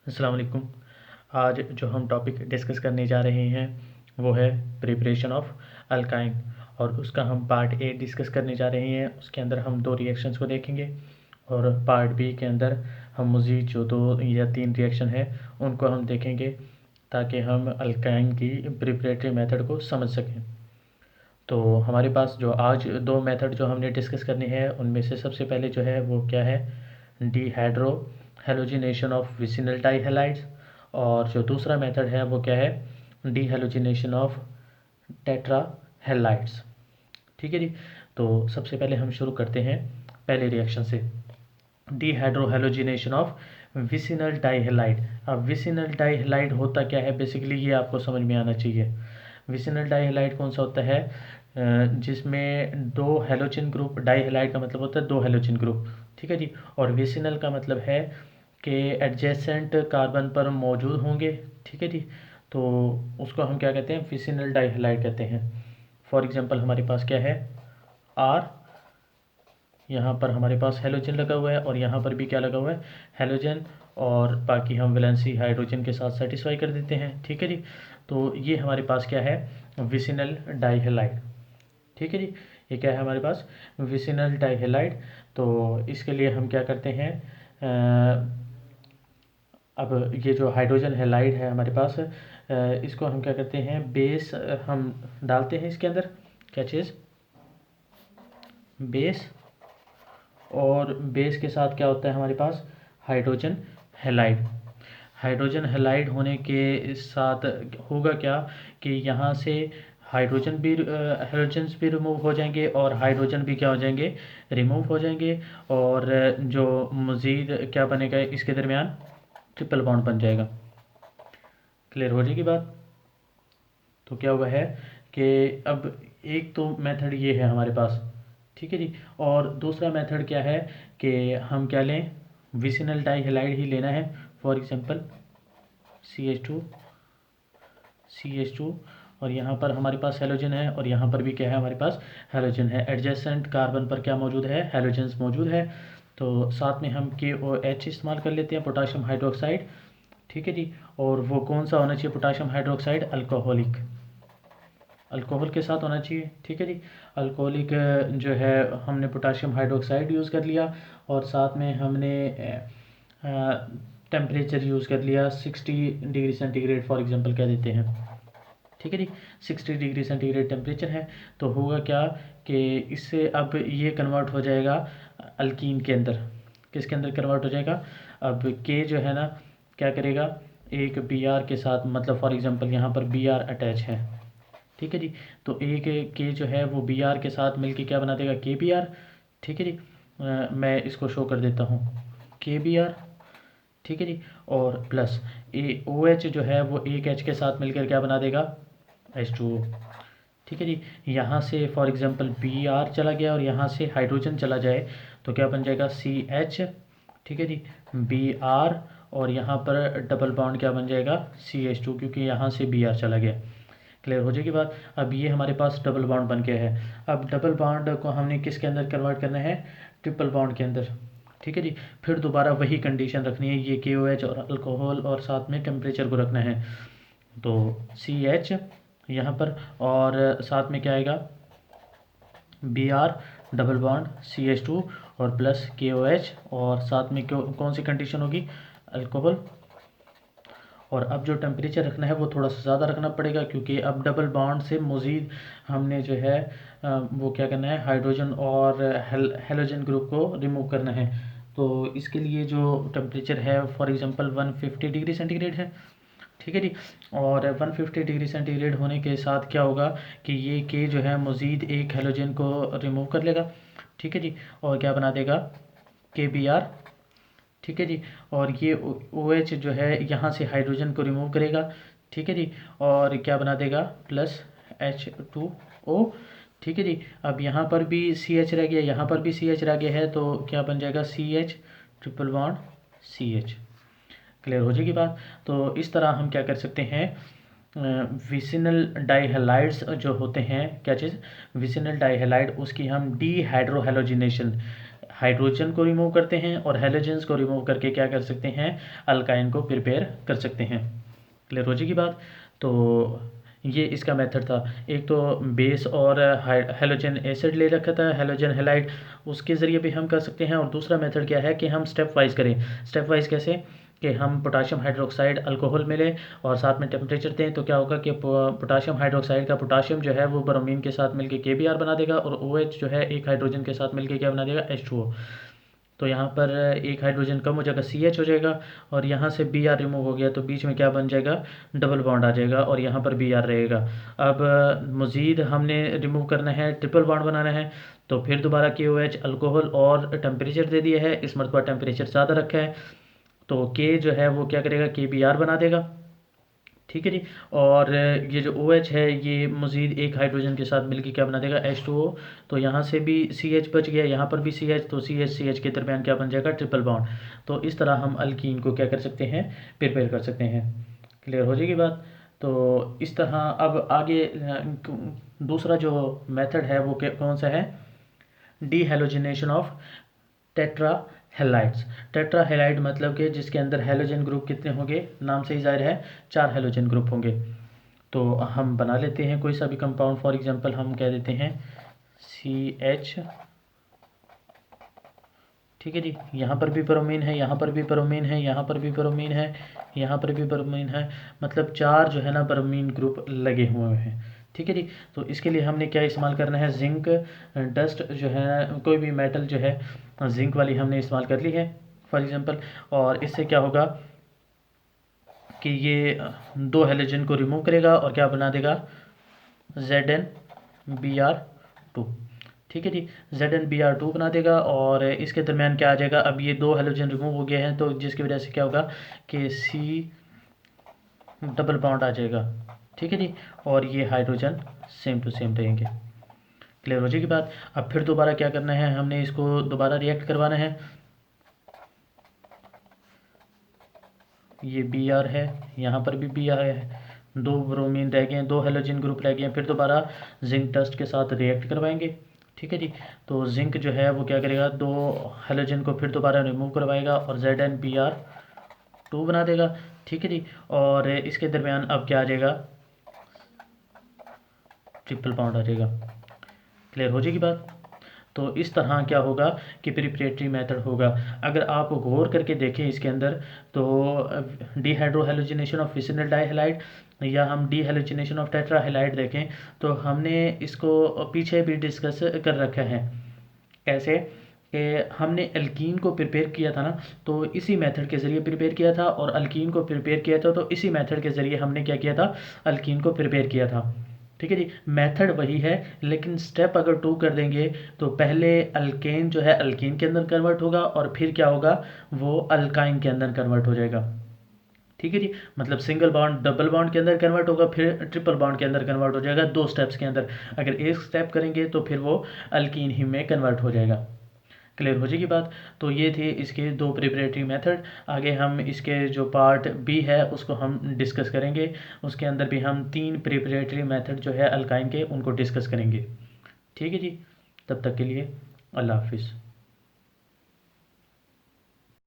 अस्सलाम वालेकुम। आज जो हम टॉपिक डिस्कस करने जा रहे हैं वो है प्रिपरेशन ऑफ अल्काइन, और उसका हम पार्ट ए डिस्कस करने जा रहे हैं। उसके अंदर हम 2 रिएक्शंस को देखेंगे और पार्ट बी के अंदर हम मज़ीद जो 2 या 3 रिएक्शन है उनको हम देखेंगे, ताकि हम अल्काइन की प्रिपरेटरी मेथड को समझ सकें। तो हमारे पास जो आज 2 मेथड जो हमने डिस्कस करनी है उनमें से सबसे पहले जो है वो क्या है, डीहाइड्रो हेलोजिनेशन ऑफ विसिनल डाइहैलाइड्स, और जो दूसरा मेथड है वो क्या है, डीहेलोजिनेशन ऑफ टेट्रा हैलाइड्स। ठीक है जी। तो सबसे पहले हम शुरू करते हैं पहले रिएक्शन से, डीहाइड्रोहेलोजिनेशन ऑफ विसिनल डाइहैलाइड। अब विसिनल डाइहैलाइड होता क्या है, बेसिकली ये आपको समझ में आना चाहिए। विसिनल डाइहैलाइड कौन सा होता है, जिसमें 2 हेलोजन ग्रुप, डाइहैलाइड का मतलब होता है 2 हेलोजन ग्रुप। ठीक है जी। और विसिनल का मतलब है कि एडजेसेंट कार्बन पर मौजूद होंगे। ठीक है जी। तो उसको हम क्या कहते हैं, विसिनल डाइहैलाइड कहते हैं। फॉर एग्जांपल हमारे पास क्या है, आर, यहाँ पर हमारे पास हेलोजन लगा हुआ है और यहाँ पर भी क्या लगा हुआ है, हेलोजन, और बाकी हम वैलेंसी हाइड्रोजन के साथ सेटिस्फाई कर देते हैं। ठीक है जी। तो ये हमारे पास क्या है, विसिनल डाइहैलाइड। ठीक है जी। ये क्या है हमारे पास, विसिनल डाइहैलाइड। तो इसके लिए हम क्या करते हैं, अब ये जो हाइड्रोजन हैलाइड है हमारे पास, इसको हम क्या करते हैं, बेस हम डालते हैं इसके अंदर। क्या चीज़, बेस, और बेस के साथ क्या होता है हमारे पास, हाइड्रोजन हैलाइड। हाइड्रोजन हैलाइड होने के साथ होगा क्या, कि यहाँ से हाइड्रोजन भी हाइड्रोजन्स भी रिमूव हो जाएंगे और हाइड्रोजन भी क्या हो जाएंगे, रिमूव हो जाएंगे। और जो मज़ीद क्या बनेगा इसके दरमियान, ट्रिपल बॉन्ड बन जाएगा। क्लियर हो जाएगी बात। तो क्या हुआ है कि अब एक तो मेथड ये है हमारे पास। ठीक है जी। और दूसरा मेथड क्या है कि हम क्या लें, विसिनल डाइहैलाइड ही लेना है। फॉर एग्जांपल CH2, CH2, और यहाँ पर हमारे पास हेलोजन है और यहाँ पर भी क्या है हमारे पास, हेलोजन है। एडजेसेंट कार्बन पर क्या मौजूद है, हेलोजन्स मौजूद है। तो साथ में हम KOH इस्तेमाल कर लेते हैं, पोटाशियम हाइड्रोक्साइड। ठीक है जी। और वो कौन सा होना चाहिए, पोटाशियम हाइड्रोक्साइड अल्कोहलिक, अल्कोहल के साथ होना चाहिए। ठीक है जी। अल्कोहलिक जो है हमने पोटाशियम हाइड्रोक्साइड यूज़ कर लिया, और साथ में हमने टेम्परेचर यूज़ कर लिया 60 डिग्री सेंटीग्रेड फॉर एग्जांपल कह देते हैं। ठीक है जी। 60 डिग्री सेंटीग्रेड टेम्परेचर है। तो होगा क्या कि इससे अब ये कन्वर्ट हो जाएगा अल्कीन के अंदर। किसके अंदर कन्वर्ट हो जाएगा, अब के जो है ना क्या करेगा, एक Br के साथ, मतलब फॉर एग्जांपल यहाँ पर Br अटैच है। ठीक है जी। तो एक के जो है वो Br के साथ मिलके क्या बना देगा, KBr। ठीक है जी। मैं इसको शो कर देता हूँ, KBr। ठीक है जी। और प्लस OH जो है वो एक H के साथ मिलकर क्या बना देगा, H2O। ठीक है जी। यहाँ से फॉर एग्जांपल Br चला गया और यहाँ से हाइड्रोजन चला जाए तो क्या बन जाएगा, CH। ठीक है जी। Br, और यहाँ पर डबल बॉन्ड क्या बन जाएगा, CH2, क्योंकि यहाँ से Br चला गया। क्लियर हो जाएगी बात। अब ये हमारे पास डबल बॉन्ड बन गया है। अब डबल बॉन्ड को हमने किसके अंदर कन्वर्ट करना है, ट्रिपल बॉन्ड के अंदर। ठीक है जी। फिर दोबारा वही कंडीशन रखनी है, ये KOH और अल्कोहल और साथ में टेम्परेचर को रखना है। तो CH यहाँ पर, और साथ में क्या आएगा, Br डबल बॉन्ड CH2 और प्लस KOH, और साथ में कौन सी कंडीशन होगी, अल्कोहल। और अब जो टेम्परेचर रखना है वो थोड़ा सा ज़्यादा रखना पड़ेगा, क्योंकि अब डबल बॉन्ड से मज़ीद हमने जो है वो क्या करना है, हाइड्रोजन और हेलोजन ग्रुप को रिमूव करना है। तो इसके लिए जो टेम्परेचर है फॉर एग्जांपल 150 डिग्री सेंटीग्रेड है। ठीक है जी। और 150 डिग्री सेंटीग्रेड होने के साथ क्या होगा कि ये के जो है मज़ीद एक हेलोजन को रिमूव कर लेगा। ठीक है जी। और क्या बना देगा, KBr। ठीक है जी। और ये OH जो है यहाँ से हाइड्रोजन को रिमूव करेगा। ठीक है जी। और क्या बना देगा, प्लस H2O। ठीक है जी। अब यहाँ पर भी CH रह गया, यहाँ पर भी CH रह गया है, तो क्या बन जाएगा, CH triple bond CH। Clear हो जाएगी बात। तो इस तरह हम क्या कर सकते हैं, विसिनल डाइहैलाइड्स जो होते हैं, क्या चीज़, विसिनल डाइहैलाइड, उसकी हम डीहाइड्रोहेलोजिनेशन, हाइड्रोजन को रिमूव करते हैं और हैलोजेंस को रिमूव करके क्या कर सकते हैं, अल्काइन को प्रिपेयर कर सकते हैं। क्लियर हो जाएगी बात। तो ये इसका मेथड था। एक तो बेस और हैलोजन एसिड ले रखा था, हैलोजन हैलाइड, उसके ज़रिए भी हम कर सकते हैं। और दूसरा मेथड क्या है कि हम स्टेप वाइज करें। स्टेप वाइज कैसे कि हम पोटाशियम हाइड्रोक्साइड अल्कोहल मिले और साथ में टेम्परेचर दें, तो क्या होगा कि पोटाशियम हाइड्रोक्साइड का पोटाशियम जो है वो ब्रोमीन के साथ मिलकर KBr बना देगा, और OH जो है एक हाइड्रोजन के साथ मिलकर क्या बना देगा, H2O। तो यहाँ पर एक हाइड्रोजन कम हो जाएगा, CH हो जाएगा, और यहाँ से Br रिमूव हो गया, तो बीच में क्या बन जाएगा, डबल बॉन्ड आ जाएगा, और यहाँ पर Br रहेगा। अब मज़ीद हमने रिमूव करना है, ट्रिपल बॉन्ड बनाना है, तो फिर दोबारा KOH अल्कोहल और टेम्परेचर दे दिया है, इस मरतबा टेम्परेचर ज़्यादा रखा है, तो K जो है वो क्या करेगा, KBr बना देगा। ठीक है जी। और ये जो OH है ये मज़ीद एक हाइड्रोजन के साथ मिलकर क्या बना देगा, H2O। तो यहाँ से भी CH बच गया, यहाँ पर भी CH, तो CH के दरमियान क्या बन जाएगा, ट्रिपल बॉन्ड। तो इस तरह हम अल्कीन को क्या कर सकते हैं, प्रिपेयर कर सकते हैं। क्लियर हो जाएगी बात। तो इस तरह अब आगे दूसरा जो मेथड है वो कौन सा है, dehalogenation of tetra halides. Tetra halide मतलब कि जिसके अंदर हेलोजन ग्रुप कितने होंगे, नाम से ही जाहिर है 4 हेलोजन ग्रुप होंगे। तो हम बना लेते हैं कोई सा भी कंपाउंड, फॉर एग्जांपल हम कह देते हैं CH। ठीक है जी। यहाँ पर भी ब्रोमीन है, यहाँ पर भी ब्रोमीन है, यहाँ पर भी ब्रोमीन है, यहाँ पर भी ब्रोमीन है, मतलब 4 जो है ना ब्रोमीन ग्रुप लगे हुए हैं। ठीक है जी। तो इसके लिए हमने क्या इस्तेमाल करना है, जिंक डस्ट जो है, कोई भी मेटल जो है जिंक वाली हमने इस्तेमाल कर ली है फॉर एग्जांपल। और इससे क्या होगा कि ये 2 हेलोजन को रिमूव करेगा और क्या बना देगा, ZnBr2। ठीक है जी। ZnBr2 बना देगा, और इसके दरमियान क्या आ जाएगा, अब ये 2 हेलोजन रिमूव हो गए हैं, तो जिसकी वजह से क्या होगा कि C डबल बॉन्ड आ जाएगा। ठीक है जी। और ये हाइड्रोजन सेम टू सेम रहेंगे। क्लियर हो जाएगी बात। अब फिर दोबारा क्या करना है, हमने इसको दोबारा रिएक्ट करवाना है। ये Br है, यहाँ पर भी Br है, 2 ब्रोमीन रह गए हैं, 2 हेलोजन ग्रुप रह गए हैं, फिर दोबारा जिंक डस्ट के साथ रिएक्ट करवाएंगे। ठीक है जी। तो जिंक जो है वो क्या करेगा, 2 हेलोजन को फिर दोबारा रिमूव करवाएगा और ZnBr2 बना देगा। ठीक है जी। और इसके दरमियान अब क्या आ जाएगा, ट्रिपल बॉन्ड आ जाएगा। क्लियर हो जाएगी बात। तो इस तरह क्या होगा कि प्रिपरेटरी मेथड होगा। अगर आप गौर करके देखें इसके अंदर, तो डीहाइड्रोहेलोजिनेशन ऑफ विसिनल डाइहैलाइड या हम डीहेलोजिनेशन ऑफ टेट्राहेलाइड देखें, तो हमने इसको पीछे भी डिस्कस कर रखा है। कैसे कि हमने अल्कीन को प्रिपेयर किया था ना, तो इसी मेथड के ज़रिए प्रिपेयर किया था, और अल्कीन को प्रिपेयर किया था तो इसी मेथड के ज़रिए हमने क्या किया था, अल्कीन को प्रिपेयर किया था। ठीक है जी। मेथड वही है, लेकिन स्टेप अगर 2 कर देंगे, तो पहले अल्केन जो है अल्कीन के अंदर कन्वर्ट होगा, और फिर क्या होगा, वो अल्काइन के अंदर कन्वर्ट हो जाएगा। ठीक है जी। मतलब सिंगल बॉन्ड डबल बॉन्ड के अंदर कन्वर्ट होगा, फिर ट्रिपल बॉन्ड के अंदर कन्वर्ट हो जाएगा, 2 स्टेप्स के अंदर। अगर एक स्टेप करेंगे तो फिर वो अल्कीन ही में कन्वर्ट हो जाएगा। क्लियर हो जाएगी बात। तो ये थे इसके 2 प्रिपरेटरी मेथड। आगे हम इसके जो पार्ट B है उसको हम डिस्कस करेंगे, उसके अंदर भी हम 3 प्रिपरेटरी मेथड जो है अल्काइन के उनको डिस्कस करेंगे। ठीक है जी। तब तक के लिए अल्लाह हाफिज़।